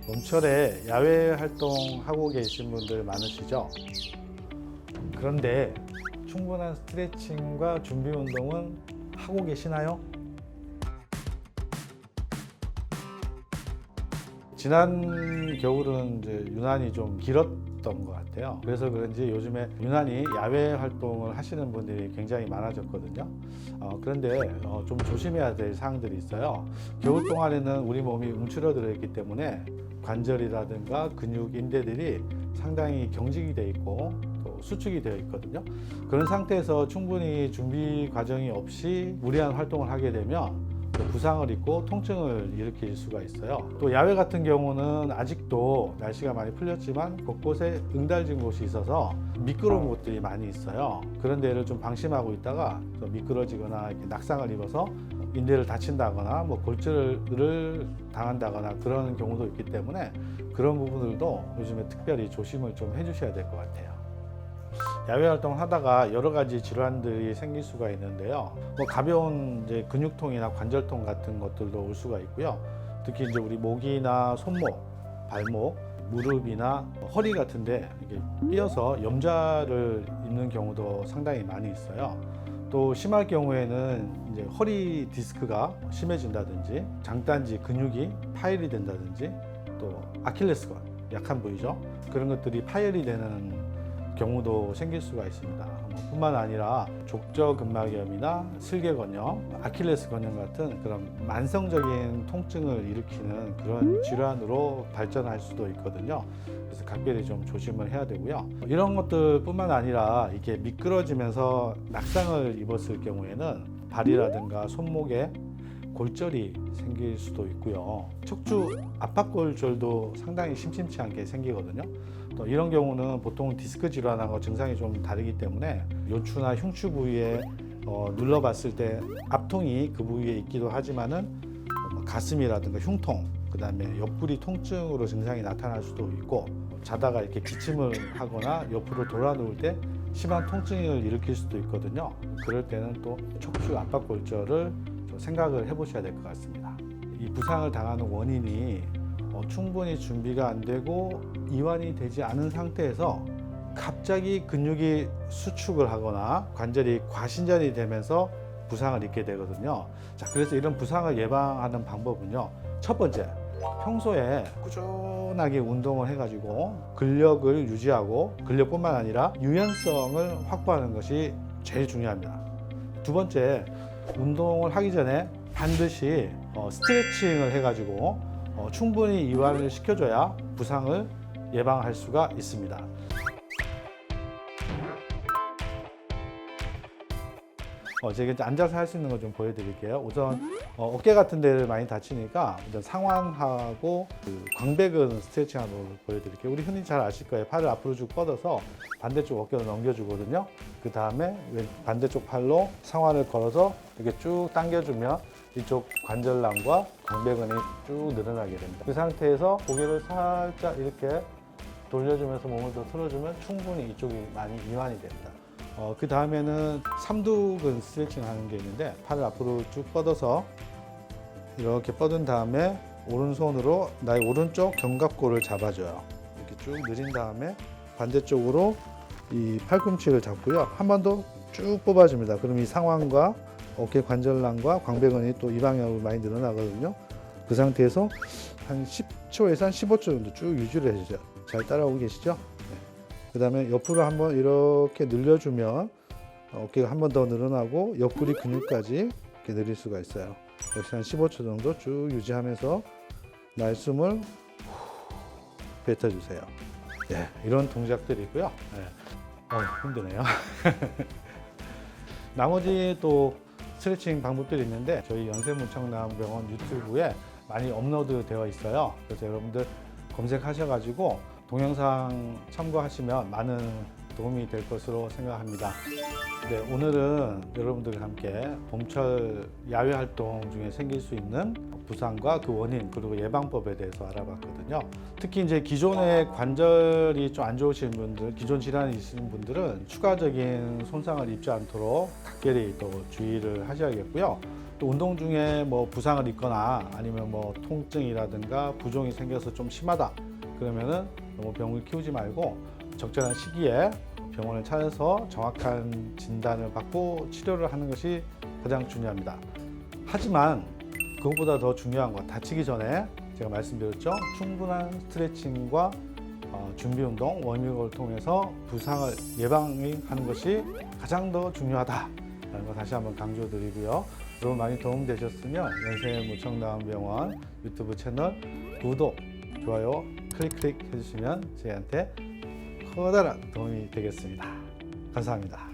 봄철에 야외 활동하고 계신 분들 많으시죠? 그런데 충분한 스트레칭과 준비 운동은 하고 계시나요? 지난 겨울은 이제 유난히 좀 길었던 것 같아요. 그래서 그런지 요즘에 유난히 야외 활동을 하시는 분들이 굉장히 많아졌거든요. 그런데 좀 조심해야 될 사항들이 있어요. 겨울 동안에는 우리 몸이 움츠러들어 있기 때문에 관절이라든가 근육, 인대들이 상당히 경직이 되어 있고 또 수축이 되어 있거든요. 그런 상태에서 충분히 준비 과정이 없이 무리한 활동을 하게 되면 부상을 입고 통증을 일으킬 수가 있어요. 또 야외 같은 경우는 아직도 날씨가 많이 풀렸지만 곳곳에 응달진 곳이 있어서 미끄러운 곳들이 많이 있어요. 그런 데를 좀 방심하고 있다가 좀 미끄러지거나 이렇게 낙상을 입어서 인대를 다친다거나 골절을 당한다거나 그런 경우도 있기 때문에 그런 부분들도 요즘에 특별히 조심을 좀 해주셔야 될 것 같아요. 야외 활동을 하다가 여러 가지 질환들이 생길 수가 있는데요. 가벼운 이제 근육통이나 관절통 같은 것들도 올 수가 있고요. 특히 이제 우리 목이나 손목, 발목, 무릎이나 허리 같은데 이게 삐어서 염좌를 입는 경우도 상당히 많이 있어요. 또 심할 경우에는 이제 허리 디스크가 심해진다든지 장단지 근육이 파열이 된다든지 또 아킬레스건 약한 부위죠. 그런 것들이 파열이 되는 경우도 생길 수가 있습니다. 뿐만 아니라 족저근막염이나 슬개건염, 아킬레스건염 같은 그런 만성적인 통증을 일으키는 그런 질환으로 발전할 수도 있거든요. 그래서 각별히 좀 조심을 해야 되고요. 이런 것들뿐만 아니라 이렇게 미끄러지면서 낙상을 입었을 경우에는 발이라든가 손목에 골절이 생길 수도 있고요. 척추 압박골절도 상당히 심심치 않게 생기거든요. 또 이런 경우는 보통 디스크 질환하고 증상이 좀 다르기 때문에 요추나 흉추 부위에 눌러봤을 때 압통이 그 부위에 있기도 하지만은 가슴이라든가 흉통, 그 다음에 옆구리 통증으로 증상이 나타날 수도 있고 자다가 이렇게 기침을 하거나 옆으로 돌아 누울 때 심한 통증을 일으킬 수도 있거든요. 그럴 때는 또 척추 압박골절을 생각을 해보셔야 될 것 같습니다. 이 부상을 당하는 원인이 충분히 준비가 안 되고 이완이 되지 않은 상태에서 갑자기 근육이 수축을 하거나 관절이 과신전이 되면서 부상을 입게 되거든요. 자, 그래서 이런 부상을 예방하는 방법은요. 첫 번째, 평소에 꾸준하게 운동을 해가지고 근력을 유지하고 근력뿐만 아니라 유연성을 확보하는 것이 제일 중요합니다. 두 번째, 운동을 하기 전에 반드시 스트레칭을 해가지고 충분히 이완을 시켜줘야 부상을 예방할 수가 있습니다. 제가 이제 앉아서 할 수 있는 거 좀 보여드릴게요. 우선 어깨 같은 데를 많이 다치니까 우선 상완하고 그 광배근 스트레칭 한번 보여드릴게요. 우리 흔히 잘 아실 거예요. 팔을 앞으로 쭉 뻗어서 반대쪽 어깨로 넘겨주거든요. 그 다음에 반대쪽 팔로 상완을 걸어서 이렇게 쭉 당겨주면 이쪽 관절낭과 광배근이 쭉 늘어나게 됩니다. 그 상태에서 고개를 살짝 이렇게 돌려주면서 몸을 더 틀어주면 충분히 이쪽이 많이 이완이 됩니다. 그 다음에는 삼두근 스트레칭 하는 게 있는데 팔을 앞으로 쭉 뻗어서 이렇게 뻗은 다음에 오른손으로 나의 오른쪽 견갑골을 잡아줘요. 이렇게 쭉 늘린 다음에 반대쪽으로 이 팔꿈치를 잡고요. 한 번 더 쭉 뽑아줍니다. 그럼 이 상완과 어깨 관절낭과 광배근이 또 이 방향으로 많이 늘어나거든요. 그 상태에서 한 10초에서 한 15초 정도 쭉 유지를 해주세요. 잘 따라오고 계시죠? 그 다음에 옆으로 한번 이렇게 늘려주면 어깨가 한 번 더 늘어나고 옆구리 근육까지 이렇게 늘릴 수가 있어요. 역시 한 15초 정도 쭉 유지하면서 날숨을 뱉어주세요. 네, 이런 동작들이고요. 네. 힘드네요. 나머지 또 스트레칭 방법들이 있는데 저희 연세문청남병원 유튜브에 많이 업로드 되어 있어요. 그래서 여러분들 검색하셔가지고 동영상 참고하시면 많은 도움이 될 것으로 생각합니다. 네, 오늘은 여러분들과 함께 봄철 야외 활동 중에 생길 수 있는 부상과 그 원인 그리고 예방법에 대해서 알아봤거든요. 특히 이제 기존의 관절이 좀 안 좋으신 분들, 기존 질환이 있으신 분들은 추가적인 손상을 입지 않도록 각별히 또 주의를 하셔야겠고요. 또 운동 중에 뭐 부상을 입거나 아니면 뭐 통증이라든가 부종이 생겨서 좀 심하다 그러면은 너무 병을 키우지 말고 적절한 시기에 병원을 찾아서 정확한 진단을 받고 치료를 하는 것이 가장 중요합니다. 하지만 그것보다 더 중요한 건 다치기 전에 제가 말씀드렸죠. 충분한 스트레칭과 준비 운동, 워밍업을 통해서 부상을 예방하는 것이 가장 더 중요하다라는 거 다시 한번 강조드리고요. 여러분 많이 도움되셨으면 연세무청나은병원 유튜브 채널 구독, 좋아요 클릭 해주시면 저희한테 커다란 도움이 되겠습니다. 감사합니다.